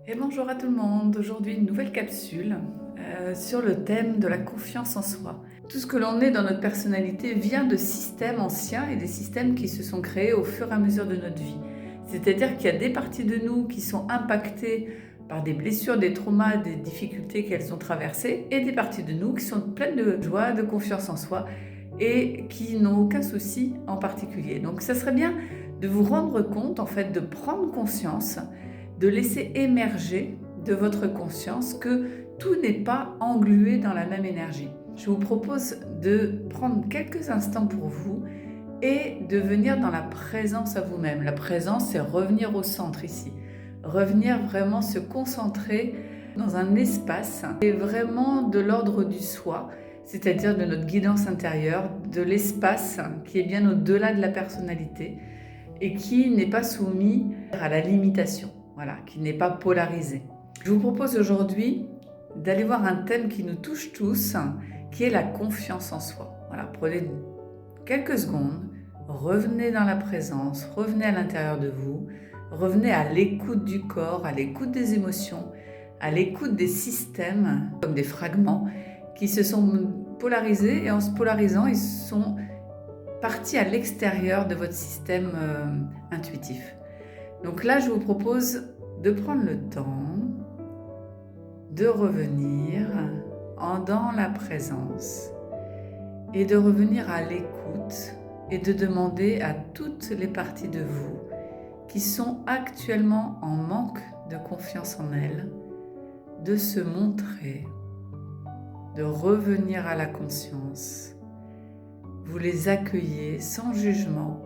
Et bonjour à tout le monde, aujourd'hui une nouvelle capsule sur le thème de la confiance en soi. Tout ce que l'on est dans notre personnalité vient de systèmes anciens et des systèmes qui se sont créés au fur et à mesure de notre vie. C'est-à-dire qu'il y a des parties de nous qui sont impactées par des blessures, des traumas, des difficultés qu'elles ont traversées et des parties de nous qui sont pleines de joie, de confiance en soi et qui n'ont aucun souci en particulier. Donc ça serait bien de vous rendre compte, en fait, de prendre conscience, de laisser émerger de votre conscience que tout n'est pas englué dans la même énergie. Je vous propose de prendre quelques instants pour vous et de venir dans la présence à vous-même. La présence, c'est revenir au centre ici. Revenir vraiment se concentrer dans un espace qui est vraiment de l'ordre du soi, c'est-à-dire de notre guidance intérieure, de l'espace qui est bien au-delà de la personnalité et qui n'est pas soumis à la limitation, voilà, qui n'est pas polarisé. Je vous propose aujourd'hui d'aller voir un thème qui nous touche tous, qui est la confiance en soi. Voilà, prenez quelques secondes, revenez dans la présence, revenez à l'intérieur de vous, revenez à l'écoute du corps, à l'écoute des émotions, à l'écoute des systèmes, comme des fragments qui se sont polarisés, et en se polarisant, ils sont partie à l'extérieur de votre système intuitif. Donc là, je vous propose de prendre le temps de revenir dans la présence et de revenir à l'écoute et de demander à toutes les parties de vous qui sont actuellement en manque de confiance en elles de se montrer, de revenir à la conscience. Vous les accueillez sans jugement,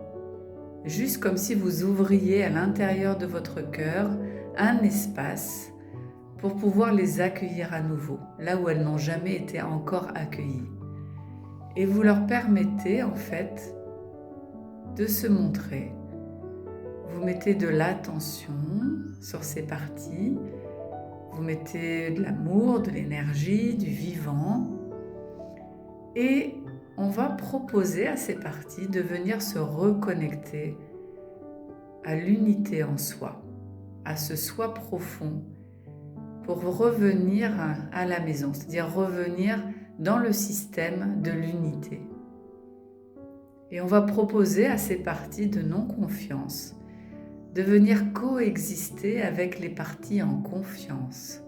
juste comme si vous ouvriez à l'intérieur de votre cœur un espace pour pouvoir les accueillir à nouveau, là où elles n'ont jamais été encore accueillies. Et vous leur permettez en fait de se montrer. Vous mettez de l'attention sur ces parties, vous mettez de l'amour, de l'énergie, du vivant, et on va proposer à ces parties de venir se reconnecter à l'unité en soi, à ce soi profond, pour revenir à la maison, c'est-à-dire revenir dans le système de l'unité. Et on va proposer à ces parties de non-confiance de venir coexister avec les parties en confiance,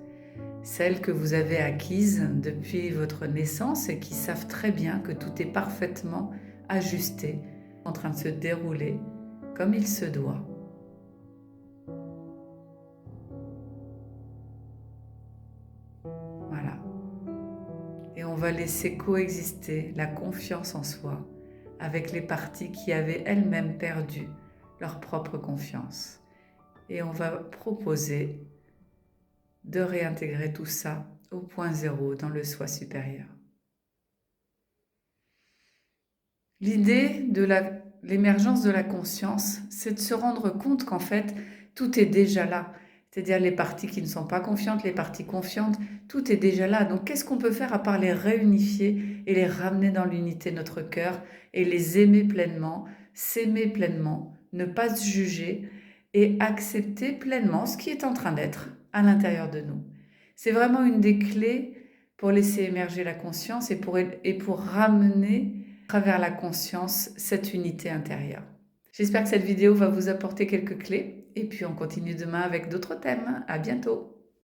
celles que vous avez acquises depuis votre naissance et qui savent très bien que tout est parfaitement ajusté, en train de se dérouler comme il se doit. Voilà. Et on va laisser coexister la confiance en soi avec les parties qui avaient elles-mêmes perdu leur propre confiance. Et on va proposer de réintégrer tout ça au point zéro dans le soi supérieur. L'idée de l'émergence de la conscience, c'est de se rendre compte qu'en fait, tout est déjà là. C'est-à-dire les parties qui ne sont pas confiantes, les parties confiantes, tout est déjà là. Donc qu'est-ce qu'on peut faire à part les réunifier et les ramener dans l'unité de notre cœur et les aimer pleinement, s'aimer pleinement, ne pas se juger et accepter pleinement ce qui est en train d'être à l'intérieur de nous. C'est vraiment une des clés pour laisser émerger la conscience et pour ramener à travers la conscience cette unité intérieure. J'espère que cette vidéo va vous apporter quelques clés et puis on continue demain avec d'autres thèmes. À bientôt!